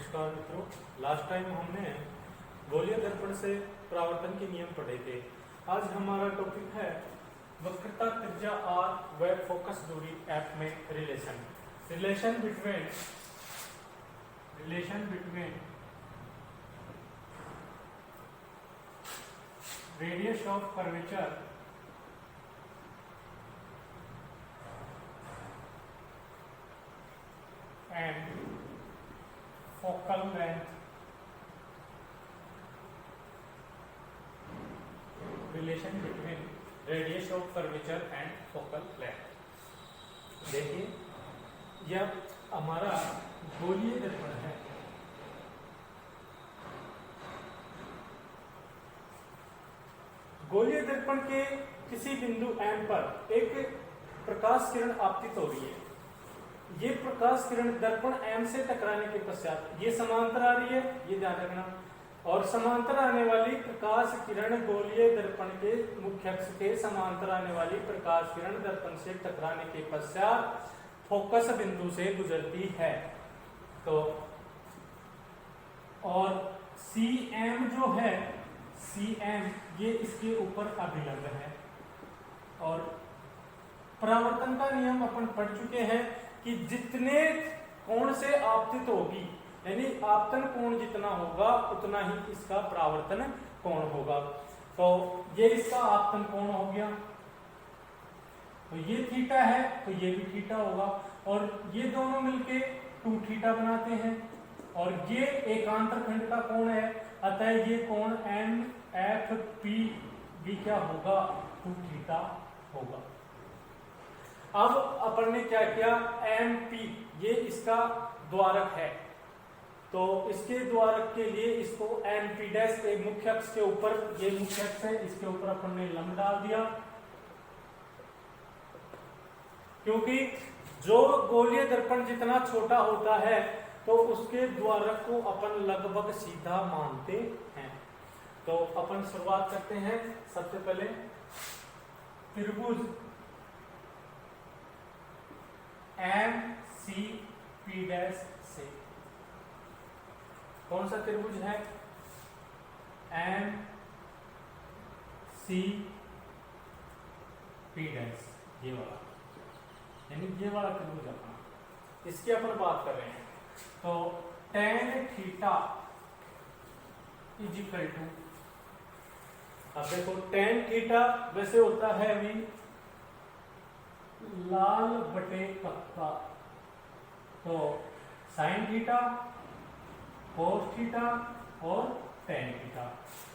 नमस्कार मित्रों, last time हमने गोलीय दर्पण से परावर्तन के नियम पढ़े थे। आज हमारा टॉपिक है वक्रता त्रिज्या r व फोकस दूरी f में relation between radius of curvature and focal length relation between radius of curvature and focal length। देखिए, यह हमारा गोलीय दर्पण है। गोलीय दर्पण के किसी बिंदु M पर एक प्रकाश किरण आपतित हो रही है। ये प्रकाश किरण दर्पण M से टकराने के पश्चात ये समांतर आ रही है, ये ध्यान रखना, और समांतर आने वाली प्रकाश किरण गोलीय दर्पण के मुख्य अक्ष के समांतर आने वाली प्रकाश किरण दर्पण से टकराने के पश्चात फोकस बिंदु से गुजरती है। तो और CM जो है, CM ये इसके ऊपर अभिलंब है। और परावर्तन का नियम अपन पढ़ चुके हैं कि जितने कोण से आपतित होगी, यानी आपतन कोण जितना होगा उतना ही इसका परावर्तन कोण होगा। तो ये इसका आपतन कोण हो गया, तो ये थीटा है तो ये भी थीटा होगा, और ये दोनों मिलके 2 थीटा बनाते हैं, और ये एकांतर खंड का कोण है, अतः ये कोण MFP भी क्या होगा, 2 थीटा होगा। अब अपन ने क्या किया, MP ये इसका द्वारक है, तो इसके द्वारक के लिए इसको MP डैश एक मुख्य अक्ष के ऊपर, ये मुख्य अक्ष है, इसके ऊपर अपन ने लंब डाल दिया, क्योंकि जो गोलीय दर्पण जितना छोटा होता है तो उसके द्वारक को अपन लगभग सीधा मानते हैं। तो अपन शुरुआत करते हैं। सबसे पहले त्रिभुज MCP डैश से, कौन सा त्रिभुज है, MCP डैश, ये वाला, यानी ये वाला त्रिभुज अपना, इसकी अपन बात कर रहे हैं। तो tan theta is equal to, अब देखो tan थीटा वैसे होता है अभी लाल बटे कक्का, तो साइन थीटा, कोस थीटा और टेन थीटा।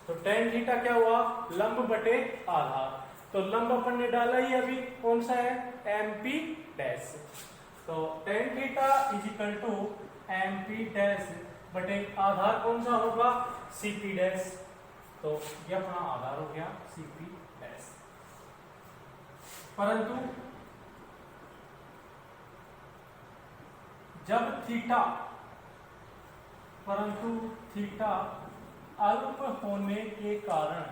तो टेन थीटा क्या हुआ, लंब बटे आधार, तो लंब अपन ने डाला ही अभी, कौन सा है, MP डैश। तो tan theta is equal to MP dash बटे आधार कौन सा होगा, CP डैश। तो ये अपना आधार हो गया CP डैश। परंतु जब थीटा अल्प होने के कारण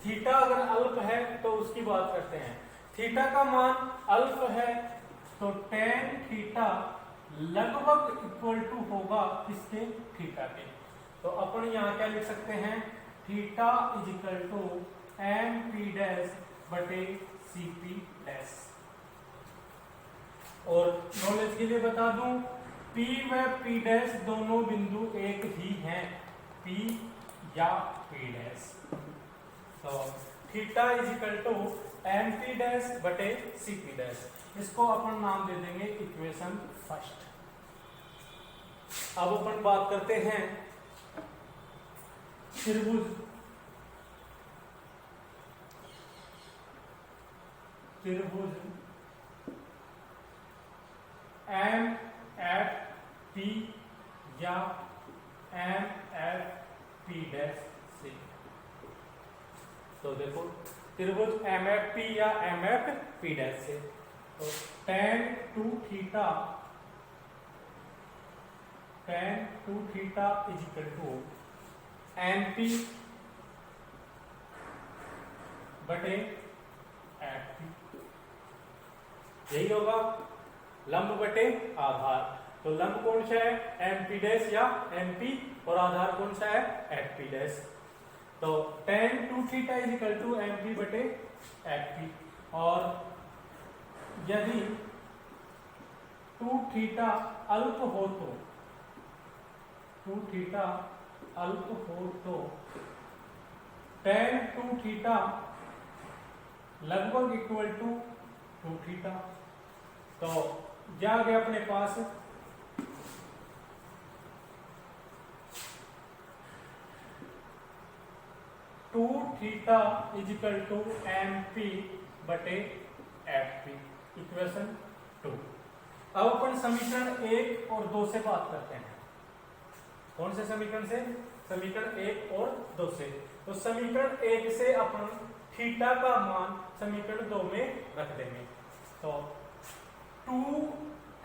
थीटा अगर अल्प है तो उसकी बात करते हैं। थीटा का मान अल्प है तो tan थीटा लगभग इक्वल टू होगा किसके, थीटा के। तो अपन यहां क्या लिख सकते हैं, theta is equal to MP dash बटे CP डैश। और नॉलेज के लिए बता दूं, P व P डैश दोनों बिंदु एक ही हैं, P या P डैश। तो theta is equal to MP dash बटे CP डैश, इसको अपन नाम दे देंगे इक्वेशन फर्स्ट। अब अपन बात करते हैं त्रिभुज MFP या MFP डैश से। तो देखो त्रिभुज MFP या MFP डैश से, तो tan 2 theta is equal to MP बटे FP। यही होगा लंब बटे आधार। तो लंब कौन सा है, एम पी डैश या एम पी, और आधार कौन सा है, एफ पी डैश। तो tan 2 theta is equal to M P बटे एफ पी। और यदि 2 थीटा अल्प हो तो 2 थीटा अल्प हो तो tan 2 थीटा लगभग इक्वल टू 2 थीटा। तो क्या आ गया अपने पास, two theta equal to M P बटे एफ पी, इक्वेशन 2। अब अपन समीकरण 1 और 2 से बात करते हैं। कौन से समीकरण से, समीकरण 1 और 2 से। तो समीकरण 1 से अपन थीटा का मान समीकरण 2 में रख देंगे। तो 2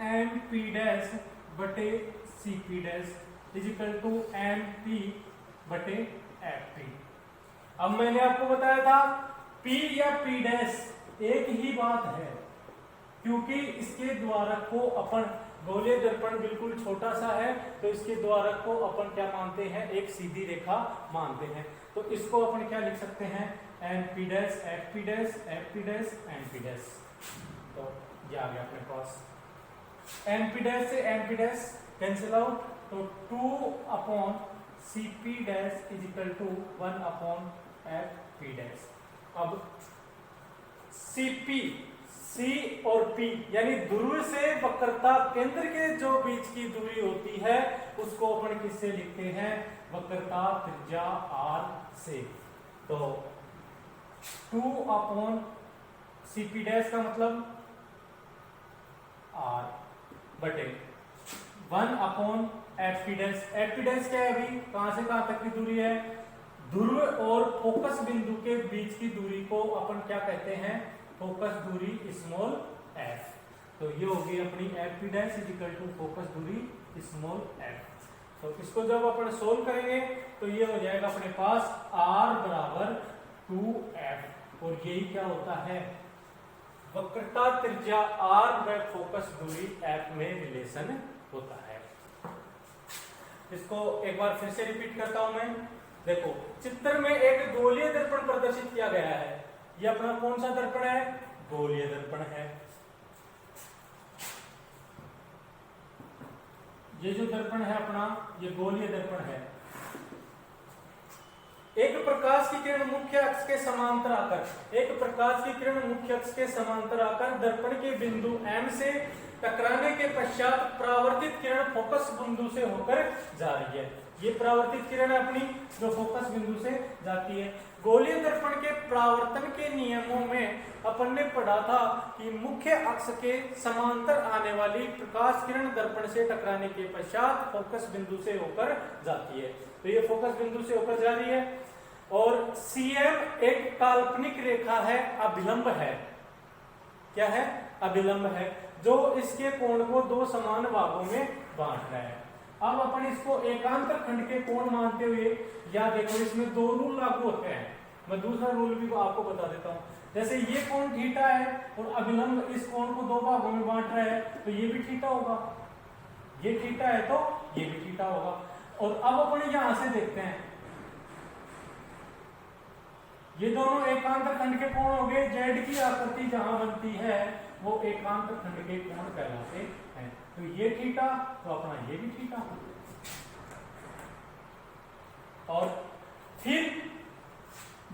एम पी डैश बटे C P dash is equal to M P बटे एफ पी। अब मैंने आपको बताया था P या P डैश एक ही बात है, क्योंकि इसके द्वारक को अपन, गोलीय दर्पण बिल्कुल छोटा सा है तो इसके द्वारक को अपन क्या मानते हैं, एक सीधी रेखा मानते हैं। तो इसको अपन क्या लिख सकते हैं, M P dash F P dash F P dash M P dash. तो ये आ गया अपने पास, एम पी डैश से M P dash cancel out, तो 2 upon C P dash is equal to 1 upon F P dash. अब C P, सी और पी यानी ध्रुव से वक्रता केंद्र के जो बीच की दूरी होती है उसको अपन किससे लिखते हैं, वक्रता त्रिज्या आर से। तो 2 अपॉन सी पी डैश का मतलब आर बटे 1 upon F P dash. F P dash क्या है, अभी कहां से कहां तक की दूरी है, ध्रुव और फोकस बिंदु के बीच की दूरी को अपन क्या कहते हैं, फोकस दूरी स्मॉल एफ। तो ये होगी अपनी F P dash is equal to focus दूरी स्मॉल एफ। तो इसको जब अपन सोल्व करेंगे तो ये हो जाएगा अपने पास r बराबर 2f, और यही क्या होता है, वक्रता त्रिज्या r व फोकस दूरी f में रिलेशन होता है। इसको एक बार फिर से रिपीट करता हूं मैं। देखो चित्र में एक गोलीय दर्पण प्रदर्शित किया गया है। ये अपना कौन सा दर्पण है, गोलीय दर्पण है। ये जो दर्पण है अपना, ये गोलीय दर्पण है। एक प्रकाश की किरण मुख्य अक्ष के समांतर आकर, एक प्रकाश की किरण मुख्य अक्ष के समांतर आकर दर्पण के बिंदु M से टकराने के पश्चात परावर्तित किरण फोकस बिंदु से होकर जा रही है। ये परावर्तित किरण अपनी जो फोकस बिंदु से जाती है। गोलीय दर्पण के परावर्तन के नियमों में अपन ने पढ़ा था कि मुख्य अक्ष के समांतर आने वाली प्रकाश किरण दर्पण से टकराने के पश्चात फोकस बिंदु से होकर जाती है। तो ये फोकस बिंदु से होकर जा रही है। और CM एक काल्पनिक रेखा है, अभिलंब है। क्या है, अभिलंब है, जो इसके कोण को 2 समान भागों में बांट रहा है। अब अपन इसको एकांतर खंड के कोण मानते हुए, या देखो इसमें 2 रूल लागू होते हैं। मैं दूसरा रूल भी आपको बता देता हूं। जैसे ये कोण थीटा है और अभिलंब इस कोण को 2 भागों में बांट रहा है, तो ये भी थीटा होगा। ये थीटा है तो ये भी थीटा होगा। और अब अपन यहां से देखते हैं, ये दोनों एकांतर खंड के कोण हो गए। जेड की आकृति जहां बनती है वो एकांतर खंड के कोण कहलाते हैं। तो ये थीटा तो अपना ये भी थीटा। और फिर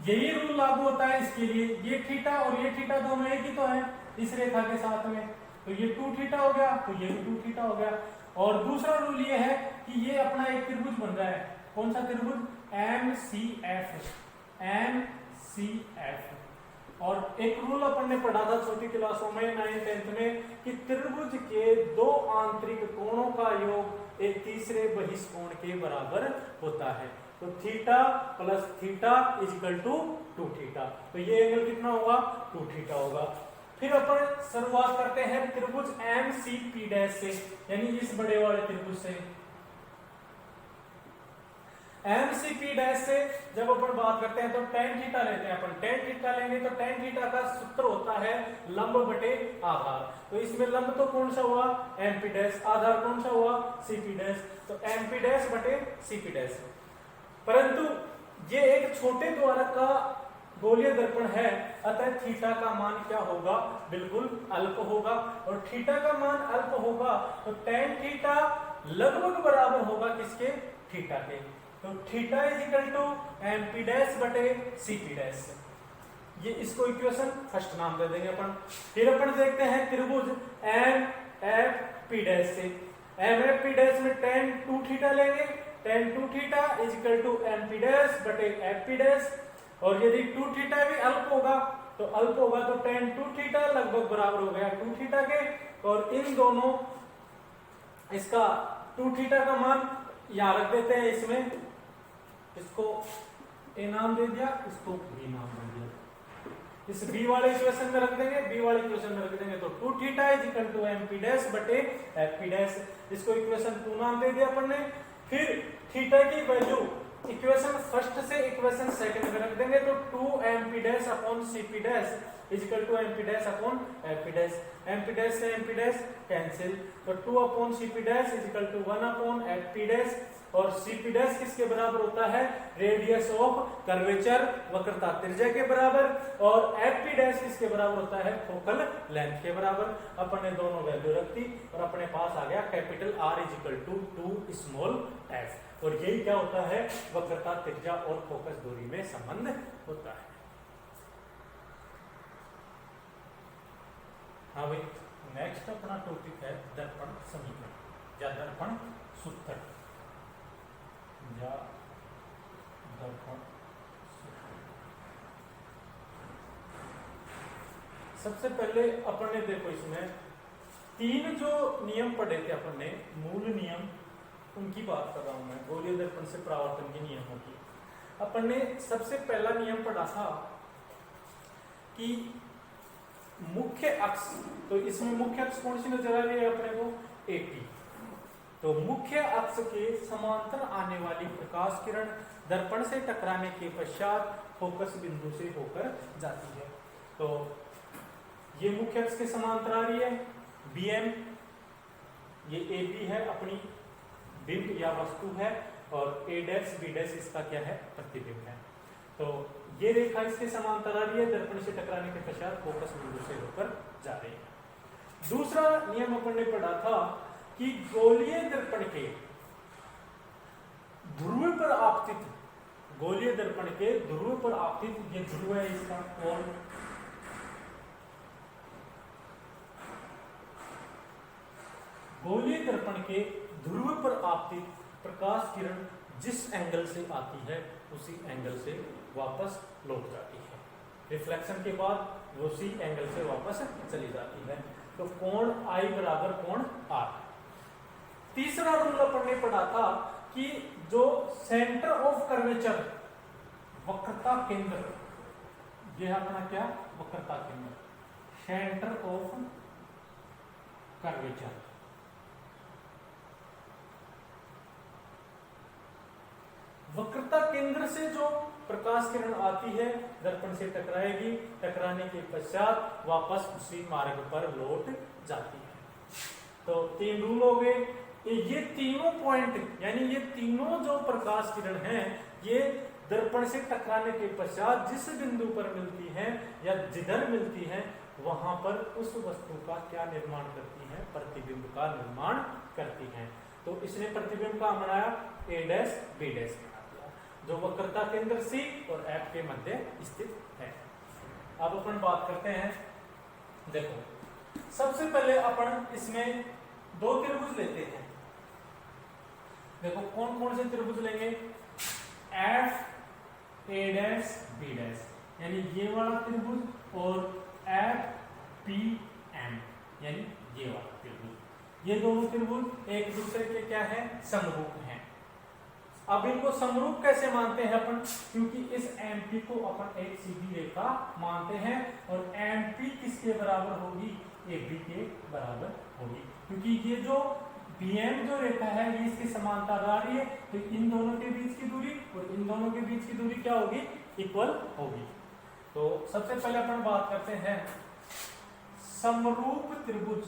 यही रूल लागू होता है इसके लिए। ये थीटा और ये थीटा दोनों एक ही तो है इस रेखा के साथ में, तो ये 2 थीटा हो गया, तो ये भी 2 थीटा हो गया। और दूसरा रूल ये है कि ये अपना एक त्रिभुज बन रहा है। कौन सा त्रिभुज, MCF, MCF। और एक रूल अपन ने पढ़ा था छोटी क्लासों में 9th 10th में कि त्रिभुज के 2 आंतरिक कोणों का योग एक तीसरे बहिष्कोण के बराबर होता है। तो theta plus theta is equal to 2 theta. तो ये एंगल कितना होगा, 2 थीटा होगा। फिर अपन शुरुआत करते हैं त्रिभुज MCP डैश से, यानी इस बड़े वाले त्रिभुज से। एम सी पी डैश से जब अपन बात करते हैं तो टेन थीटा लेते हैं, अपन टेन थीटा लेंगे तो टेन थीटा का सूत्र होता है लंब बटे आधार। तो इसमें लंब तो कौन सा हुआ, एम पी डैश, आधार कौन सा हुआ, सी पी डैश, तो एम पी डैश बटे सी पी डैश। परंतु ये एक छोटे द्वारक का गोलीय दर्पण है, अतः थीटा का मान क्या होगा, बिल्कुल अल्प होगा। और थीटा का मान अल्प होगा तो टेन थीटा लगभग बराबर होगा किसके, थीटा के। तो theta is equal to M P dash बटे सी पी डैश। ये इसको इक्वेशन फर्स्ट नाम दे देंगे अपन। फिर अपन देखते हैं त्रिभुज एम एफ पी डैश से। एम एफ पी डैश में टेन टू थीटा लेंगे, tan two theta is equal to M P dash बटे एफ पी डैश। और यदि टू थीटा भी अल्प होगा तो अल्प होगा तो टेन टू थीटा लगभग बराबर हो गया टू थीटा के। और इन दोनों, इसका टू थीटा का मान यहां रख देते हैं, इसमें इसको ए नाम दे दिया, इसको बी नाम दे दिया। इस बी वाले इक्वेशन में रख देंगे, बी वाले इक्वेशन में रख देंगे तो two theta is equal to M P dash बटे एफ पी डैश। इसको इक्वेशन 2 नाम दे दिया अपन ने। फिर थीटा की वैल्यू इक्वेशन फर्स्ट से इक्वेशन सेकंड में रख देंगे तो 2 M P dash upon C P dash is equal to M P dash upon F P dash. M P dash से एम पी डैश कैंसिल, तो 2 upon C P dash is equal to 1 upon F P dash. और C P dash किसके बराबर होता है, radius of curvature, वक्रता त्रिज्या के बराबर। और एफ पी डैश किसके बराबर होता है, फोकल लेंथ के बराबर। अपन ने दोनों वैल्यू रख दी और अपने पास आ गया capital R is equal to 2 small F. और यही क्या होता है, वक्रता त्रिज्या और फोकस दूरी में संबंध होता है। हाँ भाई, नेक्स्ट अपना टॉपिक है दर्पण समीकरण या दर्पण सूत्र या दर्पण सूत्र। सबसे पहले अपन ने देखो इसमें 3 जो नियम पढ़े थे अपन ने, मूल नियम, उनकी बात कर रहा हूं मैं, गोलीय दर्पण से परावर्तन के नियमों की। अपन ने सबसे पहला नियम पढ़ा था कि मुख्य अक्ष, तो इसमें मुख्य अक्ष कौन सी नजर आ रही है अपने को, एपी। तो मुख्य अक्ष के समांतर आने वाली प्रकाश किरण दर्पण से टकराने के पश्चात फोकस बिंदु से होकर जाती है। तो ये मुख्य अक्ष के समांतर आ रही है बीएम, ये एपी है अपनी बिंब या वस्तु है, और ए डैश बी डैश इसका क्या है, प्रतिबिंब है। तो ये रेखा इसके समांतर आ रही है, दर्पण से टकराने के पश्चात फोकस बिंदु से होकर जा रही है। दूसरा नियम अपन ने पढ़ा था कि गोलीय दर्पण के ध्रुव पर आपतित, गोलीय दर्पण के ध्रुव पर आपतित, ये ध्रुव है इसका कोण, गोलीय दर्पण के ध्रुव पर आपतित प्रकाश किरण जिस एंगल से आती है उसी एंगल से वापस लौट जाती है। रिफ्लेक्शन के बाद वो उसी एंगल से वापस चली जाती है। तो कोण आई बराबर कोण आर। तीसरा रूल अपन ने पढ़ा था कि जो सेंटर ऑफ कर्वेचर, वक्रता केंद्र, ये अपना क्या, वक्रता केंद्र, सेंटर ऑफ कर्वेचर, वक्रता केंद्र से जो प्रकाश किरण आती है दर्पण से टकराएगी, टकराने के पश्चात वापस उसी मार्ग पर लौट जाती है। तो 3 रूल हो गए। ये तीनों पॉइंट, यानी ये तीनों जो प्रकाश किरण हैं, ये दर्पण से टकराने के पश्चात जिस बिंदु पर मिलती हैं या जिधर मिलती हैं, वहां पर उस वस्तु का क्या निर्माण करती हैं, प्रतिबिंब का निर्माण करती हैं। तो इसने प्रतिबिंब का बनाया ए डैश बी डैश, जो वक्रता केंद्र सी और एफ के मध्य स्थित है। अब अपन बात करते हैं, देखो सबसे पहले अपन इसमें 2 त्रिभुज लेते हैं। देखो कौन कौन से त्रिभुज लेंगे, F A dash B dash, यानी ये वाला त्रिभुज, और एफ पी एम, यानी ये वाला त्रिभुज। ये दोनों त्रिभुज एक दूसरे के क्या है, समरूप हैं। अब इनको समरूप कैसे मानते हैं अपन, क्योंकि इस MP को अपन एक सीधी रेखा मानते हैं, और MP किसके बराबर होगी, AB के बराबर होगी। क्योंकि ये जो PM जो रेखा है ये इसकी समांतर आ रही है, तो इन दोनों के बीच की दूरी और इन दोनों के बीच की दूरी क्या होगी, इक्वल होगी। तो सबसे पहले अपन बात करते हैं समरूप त्रिभुज,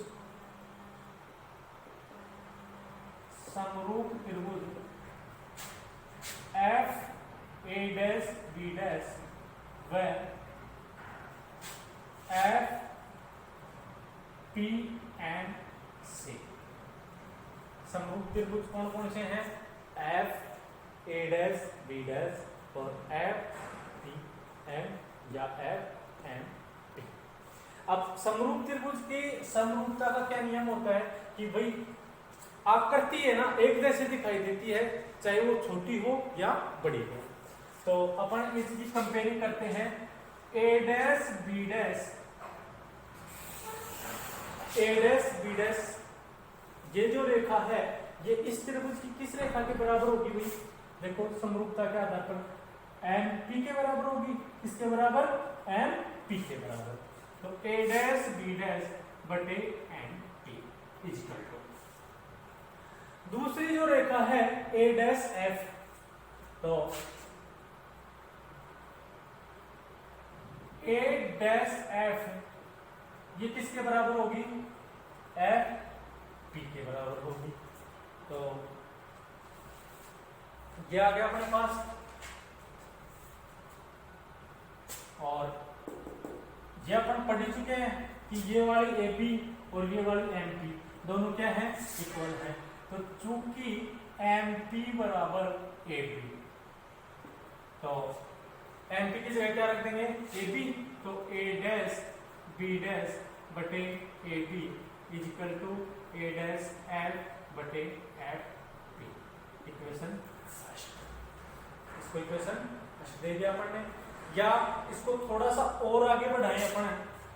समरूप त्रिभुज F A dash B dash व F P एंड C। समरूप त्रिभुज कौन कौन से हैं, F A dash B dash और F P एंड या F एंड P। अब समरूप त्रिभुज की समरूपता का क्या नियम होता है कि भाई आकृति है ना एक जैसे दिखाई देती है, चाहे वो छोटी हो या बड़ी हो। तो अपन इसकी कंपेयरिंग करते हैं A dash B dash, A dash B dash, ये जो रेखा है ये इस त्रिभुज की किस रेखा के बराबर होगी भाई, देखो समरूपता के आधार पर MP के बराबर होगी, किसके बराबर, MP के बराबर। तो A डैश B डैश बटे MP इज इक्वल टू, दूसरी जो रेखा है A डैश F, तो A डैश F ये किसके बराबर होगी, FP के बराबर होगी। तो ये आ गया अपने पास, और ये अपन पढ़ चुके हैं कि ये वाली AP और ये वाली MP दोनों क्या है, इक्वल है। तो चूंकि MP बराबर AB, तो MP की जगह क्या रख देंगे, AB, तो A डैश B डैश बटे AB is equal to A dash F बटे FP। इक्वेशन फर्स्ट, इसको इक्वेशन फर्स्ट दे दिया अपन ने, या इसको थोड़ा सा और आगे बढ़ाएं अपन,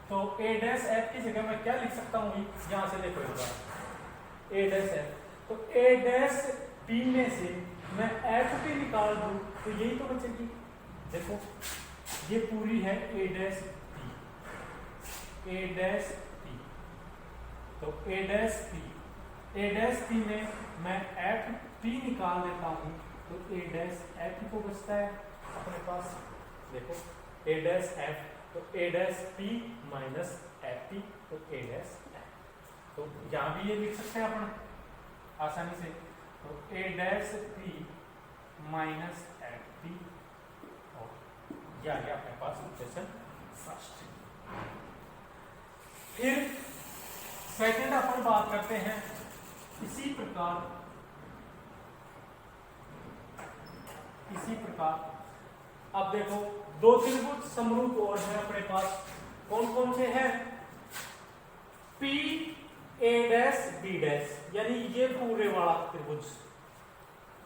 तो A डैश F की जगह मैं क्या लिख सकता हूँ, यहां से देखो एक बार A डैश F, तो A डैश B में से मैं FP निकाल दूं तो यही तो बचेगी, देखो ये पूरी है A dash P, A dash P, तो A dash P, A dash P में मैं FP निकाल देता हूं तो A डैश F को बचता है अपने पास, देखो A डैश F, तो A dash P minus FP, तो A डैश F, तो यहां भी ये लिख सकते हैं अपन आसानी से, तो A dash P minus FP, और यह आ गया अपने पास इक्वेशन फर्स्ट। फिर सेकंड अपन बात करते हैं इसी प्रकार, इसी प्रकार अब देखो दो त्रिभुज समरूप और है अपने पास, कौन कौन से हैं, P A dash B dash, यानी ये पूरे वाला त्रिभुज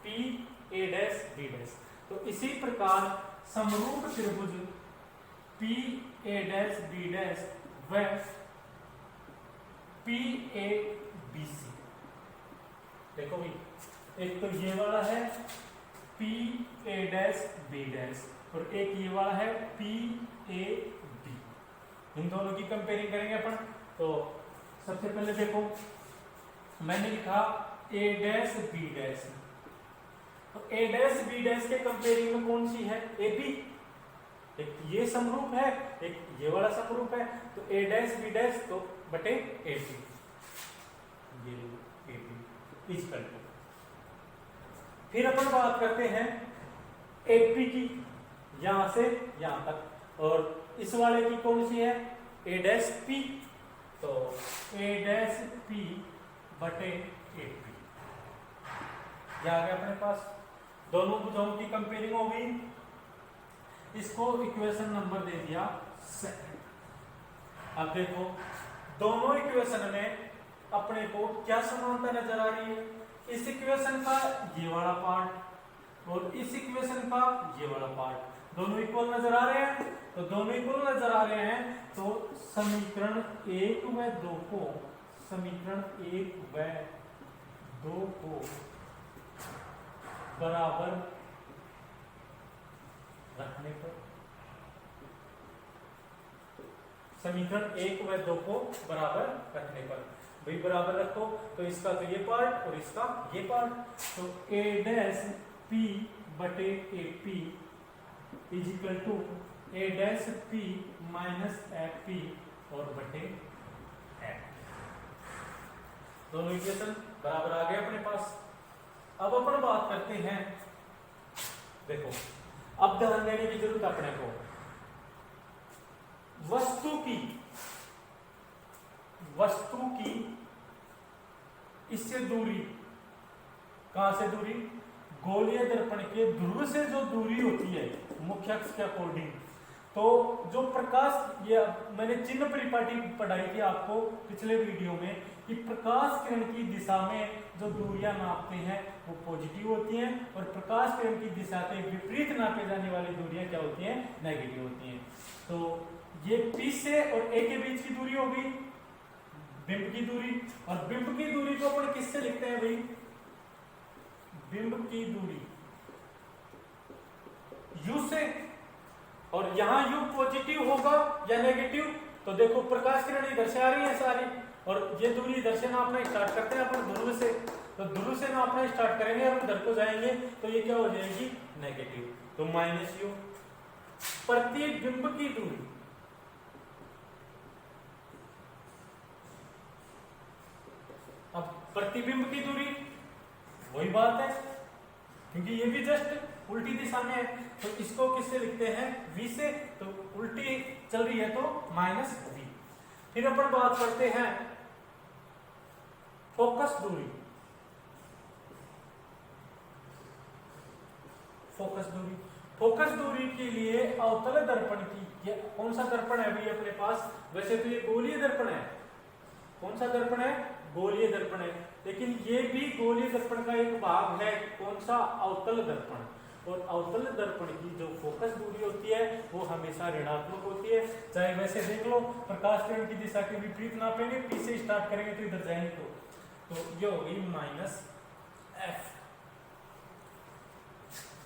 P A dash B dash. तो इसी प्रकार समरूप त्रिभुज P A dash B dash व P A B C, देखो भाई एक तो ये वाला है P A dash B dash और एक ये वाला है P A B, इन दोनों की कंपेयरिंग करेंगे अपन। तो सबसे पहले देखो मैंने लिखा A डैश B डैश, तो A डैश B डैश के कंपेयरिंग में कौन सी है, AB, एक ये समरूप है एक ये वाला समरूप है, तो A डैश B डैश तो बटे AB, ये AB इस पर। फिर अपन बात करते हैं AP की, यहां से यहां तक, और इस वाले की कौन सी है, A डैश P, तो A डैश P बटे AP, यह आ गया अपने पास, दोनों भुजाओं की कंपेयरिंग हो गई, इसको इक्वेशन नंबर दे दिया सेकंड। अब देखो दोनों इक्वेशन में अपने को क्या समानता नजर आ रही है, इस इक्वेशन का ये वाला पार्ट और इस इक्वेशन का ये वाला पार्ट दोनों इक्वल नजर आ रहे हैं, तो दोनों इक्वल नजर आ रहे हैं, तो समीकरण 1 व 2 को, समीकरण 1 व 2 को बराबर रखने पर, समीकरण 1 व 2 को बराबर रखने पर वही बराबर रखो, तो इसका तो ये पार्ट और इसका ये पार्ट, तो ए डैश पी बटे A P is equal to A dash P minus F P और बटे एफ। दोनों इक्वेशन बराबर आ गए अपने पास। अब अपन बात करते हैं, देखो अब ध्यान देने की जरूरत अपने को, वस्तु की इससे दूरी, कहां से दूरी, गोलीय दर्पण के ध्रुव से जो दूरी होती है मुख्य अक्ष के अकॉर्डिंग, तो जो प्रकाश, ये मैंने चिन्ह परिपाटी पढ़ाई थी आपको पिछले वीडियो में कि प्रकाश किरण की दिशा में जो दूरियां नापते हैं वो पॉजिटिव होती हैं, और प्रकाश किरण की दिशा के विपरीत नापे जाने वाली दूरियां क्या होती हैं, नेगेटिव होती हैं। तो ये P से और A के बीच की दूरी होगी बिंब की दूरी, और बिंब की दूरी को अपन किससे लिखते हैं भाई, बिंब की दूरी U से, और यहां U पॉजिटिव होगा या नेगेटिव, तो देखो प्रकाश किरण इधर से आ रही है सारी, और ये दूरी इधर से नापना स्टार्ट करते हैं अपन ध्रुव से, तो ध्रुव से नापना स्टार्ट करेंगे और इधर को जाएंगे तो ये क्या हो जाएगी, नेगेटिव, तो माइनस U। प्रतिबिंब की दूरी, अब प्रतिबिंब की दूरी वही बात है, क्योंकि ये भी जस्ट उल्टी दिशा में है, तो इसको किससे लिखते हैं, V से, तो उल्टी चल रही है तो माइनस V। फिर अपन बात करते हैं फोकस दूरी, फोकस दूरी के लिए अवतल दर्पण की, कौन सा दर्पण है अभी अपने पास, वैसे तो ये गोलीय दर्पण है, कौन सा दर्पण है, गोलीय दर्पण है, लेकिन ये भी गोलीय दर्पण का एक भाग है, कौन सा, अवतल दर्पण, और अवतल दर्पण की जो फोकस दूरी होती है वो हमेशा ऋणात्मक होती है, चाहे वैसे देख लो प्रकाश किरण की दिशा के विपरीत नापेंगे, P से स्टार्ट करेंगे तो इधर जाएंगे, तो ये हो गई माइनस F।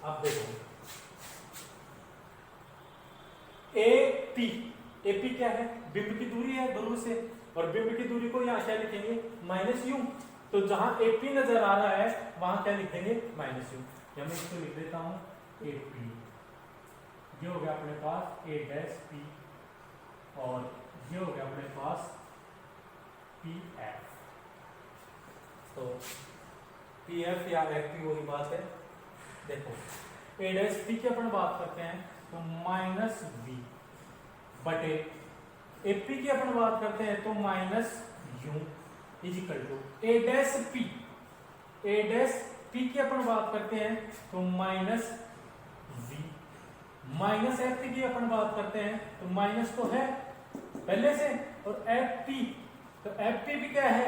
अब देखो AP क्या है, बिंब की दूरी है ध्रुव से, और बिंब की दूरी को यहाँ क्या लिखेंगे, माइनस U, तो जहां AP नजर आ रहा है वहां क्या लिखेंगे, माइनस U, या मैं इसको लिख देता हूं AP, ये हो गया अपने पास A डैश P, और ये हो गया अपने पास PF, तो PF या FP वही बात है। देखो A डैश P की अपन बात करते हैं तो माइनस V बटे AP की अपन बात करते हैं तो minus U is equal to A dash P की अपन बात करते हैं तो माइनस V, माइनस FP की अपन बात करते हैं तो माइनस तो है पहले से, और FP, तो FP भी क्या है,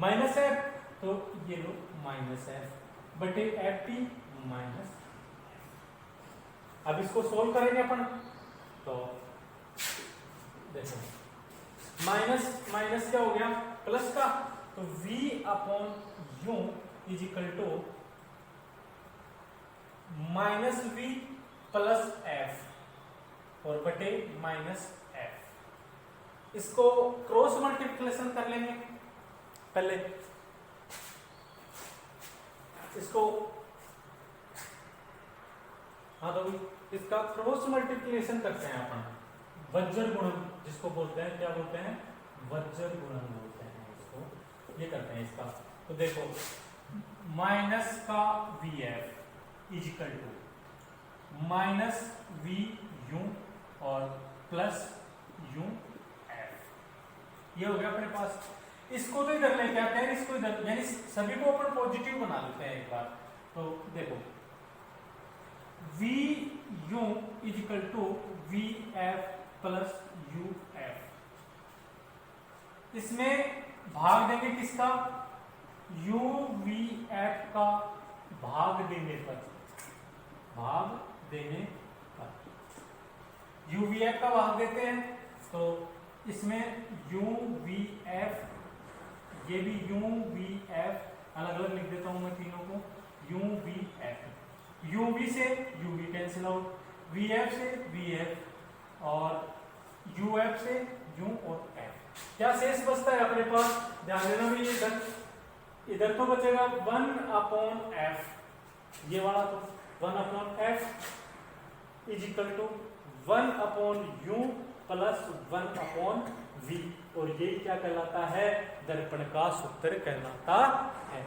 माइनस F, तो ये लो माइनस F बटे FP माइनस। अब इसको सोल्व करेंगे अपन, तो देखो माइनस माइनस क्या हो गया, प्लस का, तो V upon U is equal to minus V plus F और बटे माइनस F। इसको क्रॉस मल्टीप्लिकेशन कर लेंगे पहले, इसको, हाँ तो इसका क्रॉस मल्टीप्लिकेशन करते हैं अपन, वज्र गुणन जिसको बोलते हैं, क्या बोलते हैं, वज्र गुणन बोलते हैं इसको, ये करते हैं इसका, तो देखो माइनस का VF is equal to minus VU और प्लस UF, ये हो गया अपने पास। इसको तो इधर लेके आते हैं, इसको इधर, यानी सभी को अपन पॉजिटिव बना लेते हैं एक बार, तो देखो VU is equal to VF plus UF, इसमें भाग देंगे किसका, UVF का भाग देने पर, UVF का भाग देते हैं, तो इसमें UVF, ये भी UVF, अलग अलग लिख देता हूं मैं तीनों को, UVF, UV से UV कैंसिल आउट, VF से VF, और UF से U और F, क्या शेष बचता है अपने पास, ध्यान देना भी, इधर तो बचेगा 1/f, ये वाला तो 1/f is equal to 1/u plus 1/v, और ये क्या कहलाता है, दर्पण का सूत्र कहलाता है।